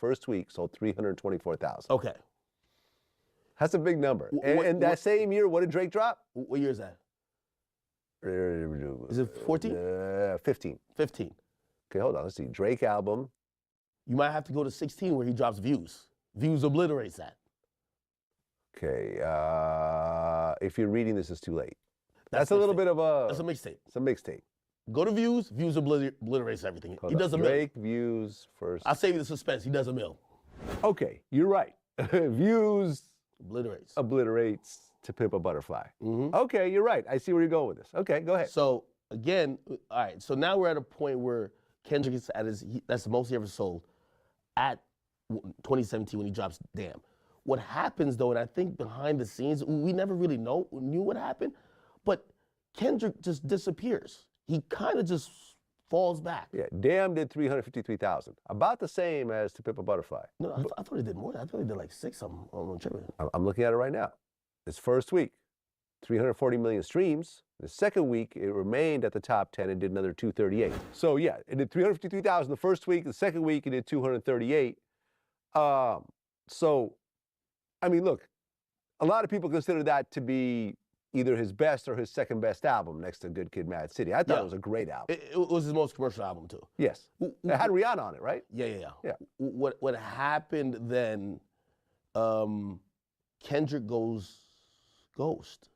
first week sold 324,000. Okay. That's a big number. And that same year, what did Drake drop? What year is that? Is it 14? 15. 15. Okay, hold on. Let's see. Drake album. You might have to go to 16 where he drops Views. Views obliterates that. Okay. If you're reading this, it's too late. That's a little bit of a... That's a mixtape. It's a mixtape. Go to Views. Views obliterates everything. Hold he does on. a mill. Drake, Views first. I'll save you the suspense. He does a mill. Okay, you're right. Views... Obliterates. To Pimp a Butterfly. Mm-hmm. Okay, you're right. I see where you're going with this. Okay, go ahead. So, again, all right, so now we're at a point where Kendrick is at that's the most he ever sold at 2017 when he drops Damn. What happens, though, and I think behind the scenes, we never really knew what happened, but Kendrick just disappears. He kind of just falls back. Yeah, Damn did 353,000. About the same as To Pimp a Butterfly. No, I thought he did more. I thought he did like 6 something. I'm looking at it right now. This first week, 340 million streams. The second week, it remained at the top 10 and did another 238. So yeah, it did 353,000 the first week. The second week, it did 238. So, I mean, look, a lot of people consider that to be either his best or his second best album next to Good Kid, Mad City. I thought it was a great album. It was his most commercial album too. Yes, it had Rihanna on it, right? Yeah. Yeah. What happened then? Kendrick goes ghost.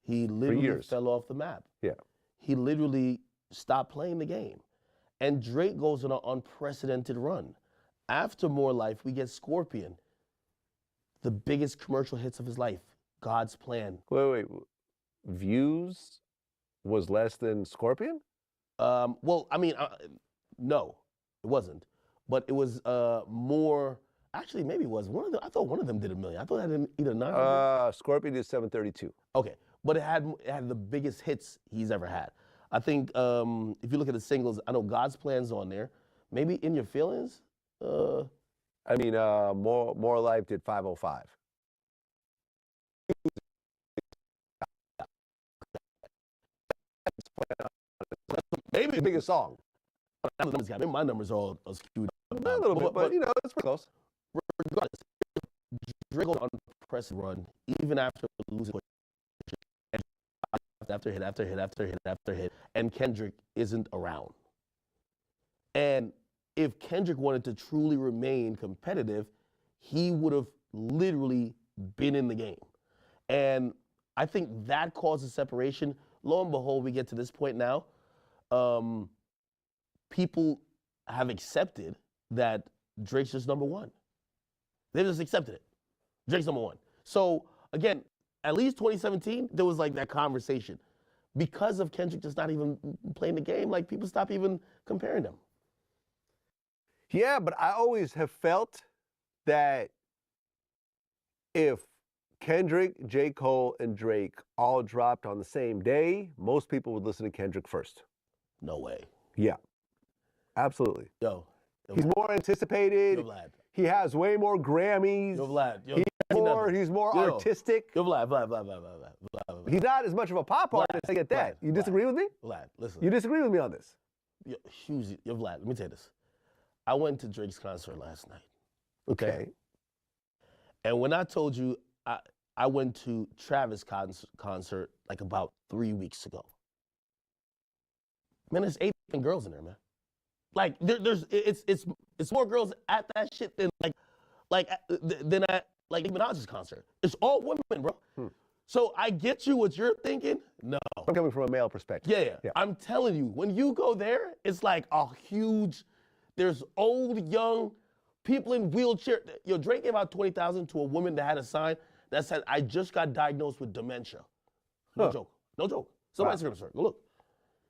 He literally fell off the map. Yeah. He literally stopped playing the game. And Drake goes on an unprecedented run. After More Life, we get Scorpion, the biggest commercial hits of his life, God's Plan. Wait. Views was less than Scorpion? Well, I mean, no, it wasn't. But it was more. Actually, maybe it was. I thought one of them did 1 million. I thought that had either 900. Scorpion did 732. Okay, but it had the biggest hits he's ever had. I think if you look at the singles, I know God's Plan's on there. Maybe In Your Feelings. I mean, More Life did 505. Maybe the biggest song. Maybe my numbers are all skewed. A little bit, but you know, it's pretty close. Regardless, Drake goes on a press run, even after losing after hit after hit after hit after hit, and Kendrick isn't around. And if Kendrick wanted to truly remain competitive, he would have literally been in the game. And I think that causes separation. Lo and behold, we get to this point now. People have accepted that Drake's just number one. They just accepted it. Drake's number one. So again, at least 2017, there was like that conversation. Because of Kendrick just not even playing the game, like people stop even comparing them. Yeah, but I always have felt that if Kendrick, J. Cole, and Drake all dropped on the same day, most people would listen to Kendrick first. No way. Yeah, absolutely. Yo he's more anticipated. Yo, Vlad. He has way more Grammys. Yo, Vlad. Yo, he's more artistic. Yo, Vlad. He's not as much of a pop artist. I get that. You disagree with me? Vlad, listen. You disagree with me on this? Yo, Vlad, let me tell you this. I went to Drake's concert last night. Okay. And when I told you, I went to Travis' concert like about 3 weeks ago. Man, there's 8 girls in there, man. Like it's more girls at that shit than than at like Nicki Minaj's concert. It's all women, bro. So I get you what you're thinking. No. I'm coming from a male perspective. Yeah. I'm telling you, when you go there, it's like a huge. There's old, young, people in wheelchair. Yo, Drake gave out $20,000 to a woman that had a sign that said, "I just got diagnosed with dementia." No joke. No joke. Somebody's Instagram story. Go look.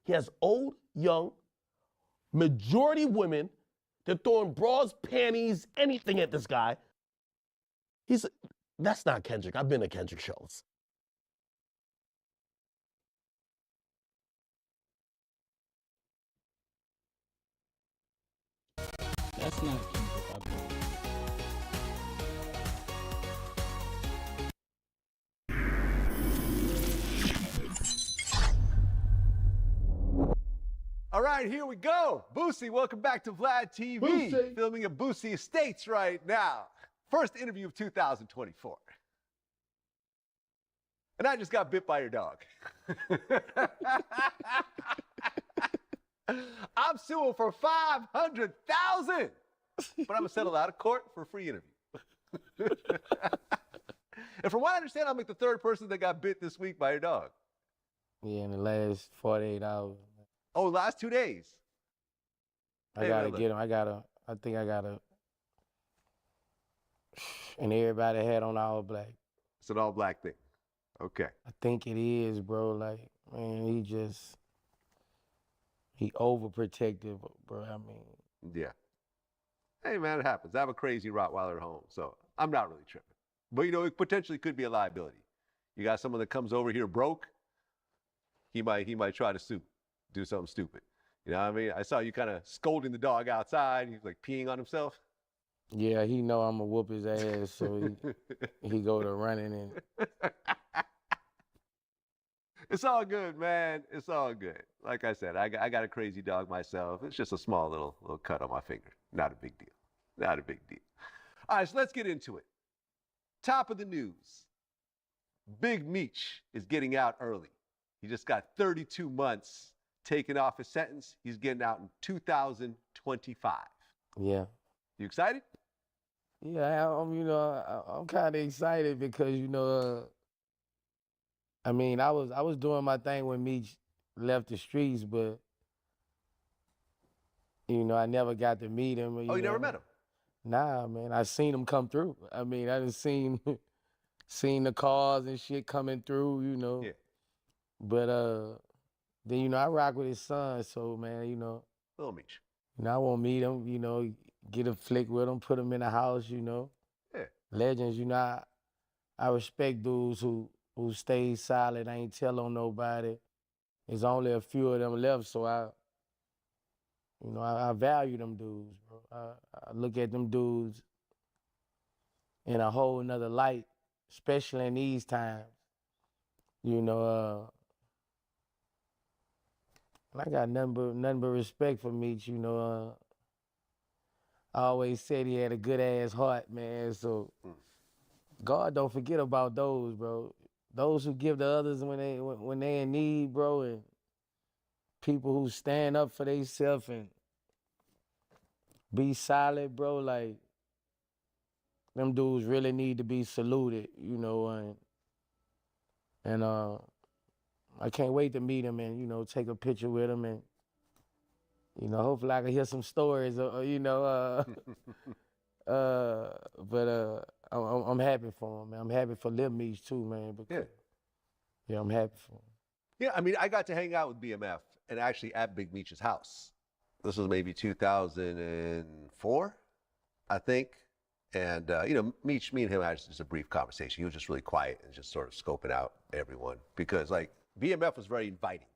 He has old, young, majority women. They're throwing bras, panties, anything at this guy. That's not Kendrick. I've been to Kendrick shows. That's not Kendrick. All All right, here we go. Boosie, welcome back to Vlad TV. Boosie. Filming at Boosie Estates right now. First interview of 2024. And I just got bit by your dog. I'm suing for $500,000, but I'm gonna settle out of court for a free interview. And from what I understand, I'm like the third person that got bit this week by your dog. Yeah, in the last 48 hours. Oh, last 2 days. I Hey, gotta man, get him. I think I gotta. And everybody had on all black. It's an all black thing. Okay. I think it is, bro. Like, man, he overprotective, bro. I mean, Yeah. Hey, man, it happens. I have a crazy Rottweiler at home, so I'm not really tripping. But, you know, it potentially could be a liability. You got someone that comes over here broke, he might try to sue, do something stupid. You know what I mean? I saw you kind of scolding the dog outside. He was like peeing on himself. yeah, he know I'm gonna whoop his ass, so he go to running and. It's all good, man. It's all good. Like I said, I got a crazy dog myself. It's just a small little cut on my finger. Not a big deal. Not a big deal. All right, so let's get into it. Top of the news. Big Meech is getting out early. He just got 32 months taken off his sentence. He's getting out in 2025. Yeah. You excited? Yeah, I'm kind of excited because I mean, I was doing my thing when Meech left the streets, but I never got to meet him. Oh, you never met him? Nah, man, I seen him come through. I mean, I done seen the cars and shit coming through, Yeah. But then I rock with his son, so man, Little Meech. I won't meet him, get a flick with him, put him in the house, Yeah. Legends, I respect dudes who stay solid, ain't tell on nobody. There's only a few of them left, so I value them dudes, bro. I look at them dudes in a whole nother light, especially in these times. I got nothing but respect for Meech, I always said he had a good ass heart, man. So God don't forget about those, bro. Those who give to others when they in need, bro, and people who stand up for themselves and be solid, bro, like them dudes really need to be saluted, and I can't wait to meet him and take a picture with him and hopefully I can hear some stories, but I'm happy for him, man. I'm happy for Lil Meech too, man. Because, yeah, I'm happy for him. Yeah, I mean, I got to hang out with BMF and actually at Big Meech's house. This was maybe 2004, I think. And, Meech, me and him had just a brief conversation. He was just really quiet and just sort of scoping out everyone because, like, BMF was very inviting.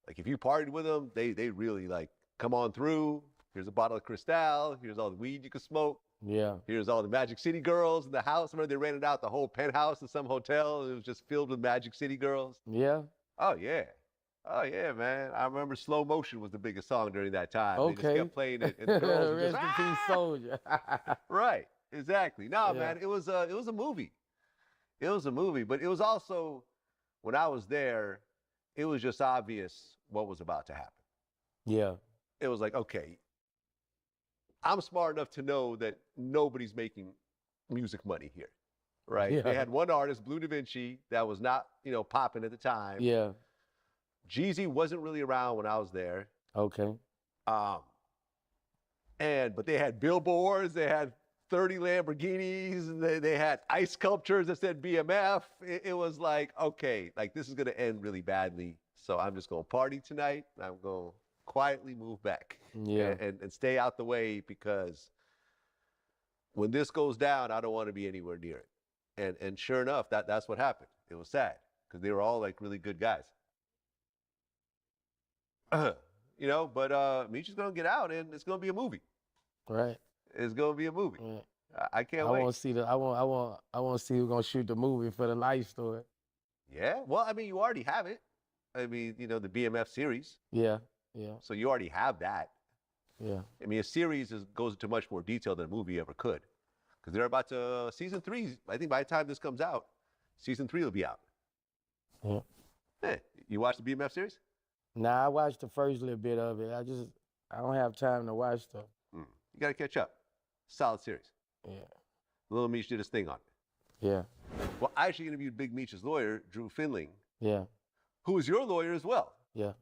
Like, if you partied with them, they really, like, come on through. Here's a bottle of Cristal. Here's all the weed you can smoke. Yeah. Here's all the Magic City girls in the house. Remember they rented out the whole penthouse in some hotel. It was just filled with Magic City girls. Yeah. Oh, yeah. Oh, yeah, man. I remember Slow Motion was the biggest song during that time. Okay. They just kept playing it. And the girls were Rest just, in peace, soldier. Right. Exactly. No, Yeah. man, it was a movie. It was a movie. But it was also, when I was there, it was just obvious what was about to happen. Yeah. It was like, okay, I'm smart enough to know that nobody's making music money here, right? Yeah. They had one artist, Blue Da Vinci, that was not, popping at the time. Yeah. Jeezy wasn't really around when I was there. Okay. But they had billboards, they had 30 Lamborghinis, and they had ice sculptures that said BMF. It was like, okay, like this is gonna end really badly. So I'm just gonna party tonight. I'm gonna quietly move back. Yeah. And stay out the way because when this goes down, I don't want to be anywhere near it. And sure enough, that's what happened. It was sad because they were all like really good guys. But Meech is gonna get out and it's gonna be a movie. Right. It's gonna be a movie. Yeah. I can't I wait. want to see I want to see who's gonna shoot the movie for the life story. Yeah. Well, I mean, you already have it. I mean, the BMF series. Yeah. Yeah. So you already have that. Yeah. I mean, a series goes into much more detail than a movie ever could. Because they're about to, season 3, I think by the time this comes out, season 3 will be out. Yeah. Hey, you watch the BMF series? Nah, I watched the first little bit of it. I don't have time to watch stuff. You got to catch up. Solid series. Yeah. Little Meech did his thing on it. Yeah. Well, I actually interviewed Big Meech's lawyer, Drew Finling, Yeah. who was your lawyer as well. Yeah.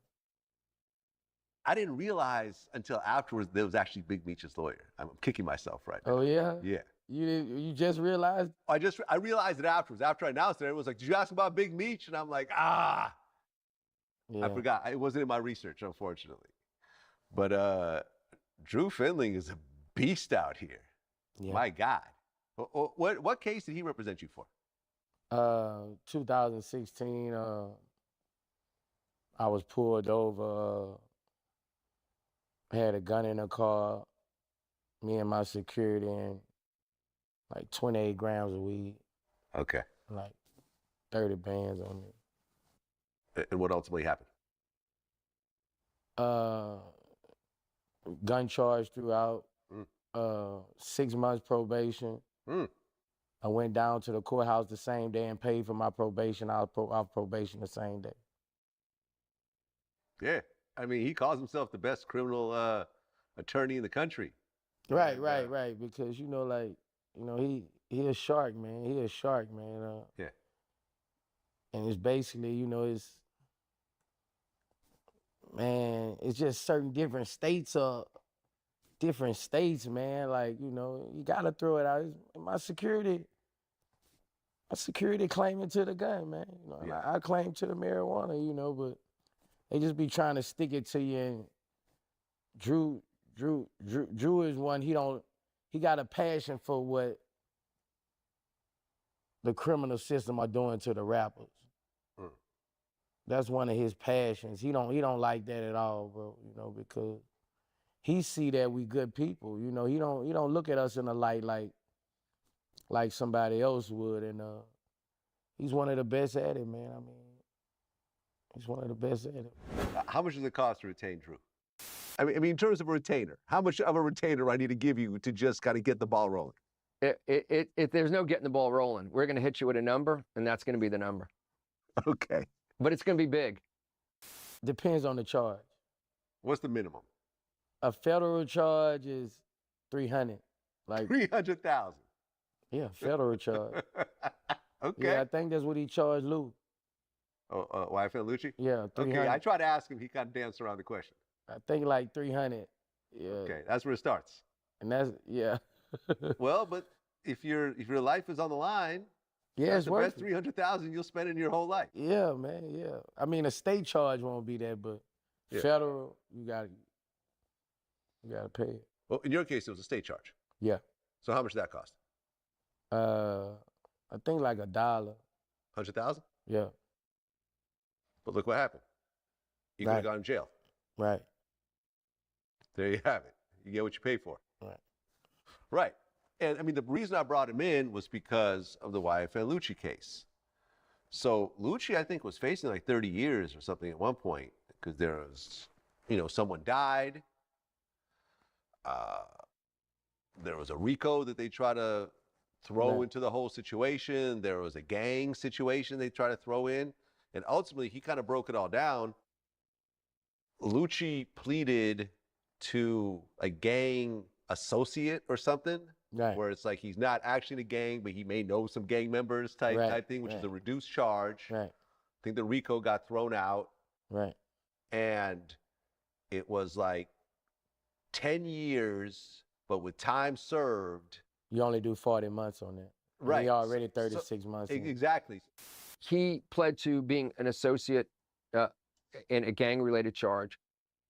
I didn't realize until afterwards that was actually Big Meech's lawyer. I'm kicking myself right now. Oh yeah. Yeah. You just realized? I realized it afterwards. After I announced it, everyone was like, "Did you ask about Big Meech?" And I'm like, "Ah." Yeah. I forgot. It wasn't in my research, unfortunately. But Drew Finling is a beast out here. Yeah. My God. What case did he represent you for? 2016. I was pulled over. Had a gun in the car. Me and my security and like 28 grams of weed. Okay. Like 30 bands on it. And what ultimately happened? Gun charge throughout. 6 months probation. I went down to the courthouse the same day and paid for my probation. I was off probation the same day. Yeah. I mean, he calls himself the best criminal attorney in the country. Right. Because he a shark, man. He a shark, man. Yeah. And it's basically, it's just certain different states, man. You gotta throw it out. My security claiming to the gun, man. And I claim to the marijuana, but they just be trying to stick it to you. And Drew is one. He got a passion for what the criminal system are doing to the rappers. That's one of his passions. He don't like that at all, bro. Because he see that we good people. He don't look at us in a light like somebody else would. And he's one of the best at it, man. I mean, he's one of the best at it. How much does it cost to retain Drew? I mean, in terms of a retainer, how much of a retainer I need to give you to just kind of get the ball rolling? If there's no getting the ball rolling, we're going to hit you with a number, and that's going to be the number. Okay. But it's going to be big. Depends on the charge. What's the minimum? A federal charge is 300. Like 300,000. Yeah, federal charge. Okay. Yeah, I think that's what he charged Lou. Oh, YFL Lucci? Yeah, 300. Okay, I tried to ask him. He kind of danced around the question. I think like 300. Yeah. Okay, that's where it starts. And that's, yeah. Well, but if your life is on the line, yeah, that's it's the worth best 300,000 you'll spend in your whole life. Yeah, man, yeah. I mean, a state charge won't be that, but federal, you gotta pay it. Well, in your case, it was a state charge. Yeah. So how much did that cost? I think like $1. 100,000? Yeah. But look what happened. You could have gone to jail. Right. There you have it. You get what you pay for. Right. Right. And I mean, the reason I brought him in was because of the YFN Lucci case. So Lucci, I think, was facing like 30 years or something at one point because there was, someone died. There was a RICO that they try to throw into the whole situation. There was a gang situation they try to throw in. And ultimately, he kind of broke it all down. Lucci pleaded to a gang associate or something, where it's like he's not actually in a gang, but he may know some gang members type thing, which is a reduced charge. Right. I think the RICO got thrown out. Right. And it was like 10 years, but with time served. You only do 40 months on that. Right. He already 36 months. Exactly. He pled to being an associate in a gang-related charge,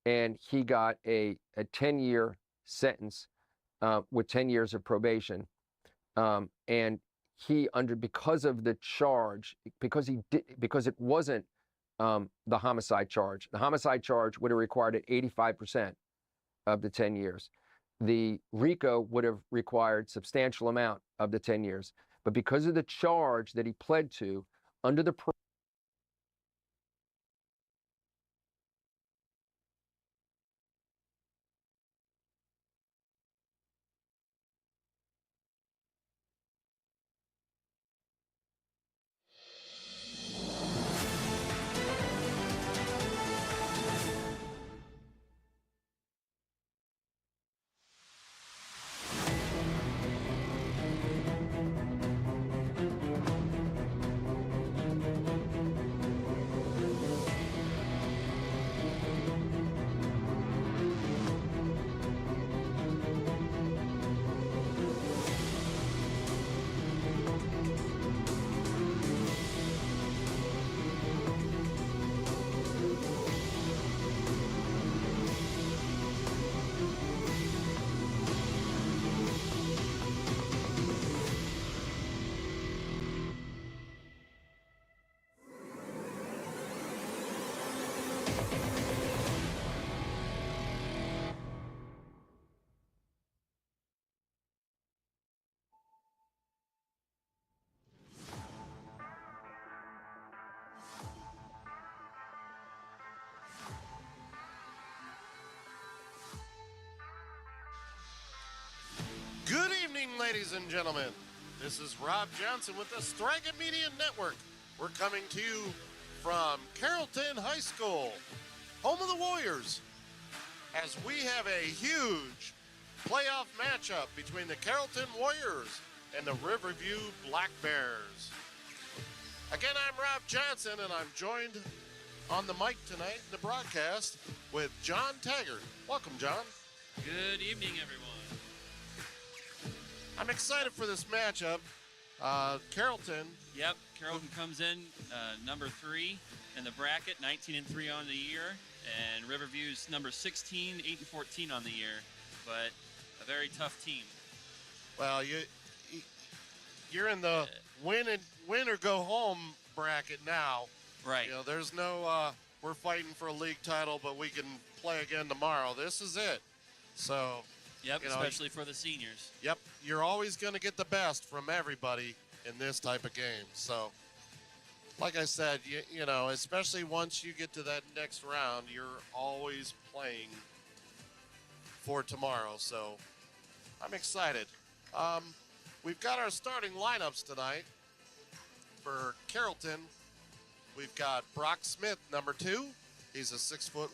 and he got a 10-year sentence with 10 years of probation. And he because of the charge, because it wasn't the homicide charge. The homicide charge would have required it 85% of the 10 years. The RICO would have required substantial amount of the 10 years. But because of the charge that he pled to, under the ladies and gentlemen. This is Rob Johnson with the Strega Media Network. We're coming to you from Carrollton High School, home of the Warriors, as we have a huge playoff matchup between the Carrollton Warriors and the Riverview Black Bears. Again, I'm Rob Johnson, and I'm joined on the mic tonight in the broadcast with John Taggart. Welcome, John. Good evening, everyone. I'm excited for this matchup. Carrollton. Yep, Carrollton comes in number 3 in the bracket, 19-3 on the year, and Riverview's number 16, 8-14 on the year, but a very tough team. Well, you're in the win or go home bracket now. Right. You know, there's no we're fighting for a league title, but we can play again tomorrow. This is it. So. Yep, you know, especially for the seniors. Yep, you're always going to get the best from everybody in this type of game. So, like I said, you know, especially once you get to that next round, you're always playing for tomorrow. So, I'm excited. We've got our starting lineups tonight for Carrollton. We've got Brock Smith, number 2. He's a 6'1"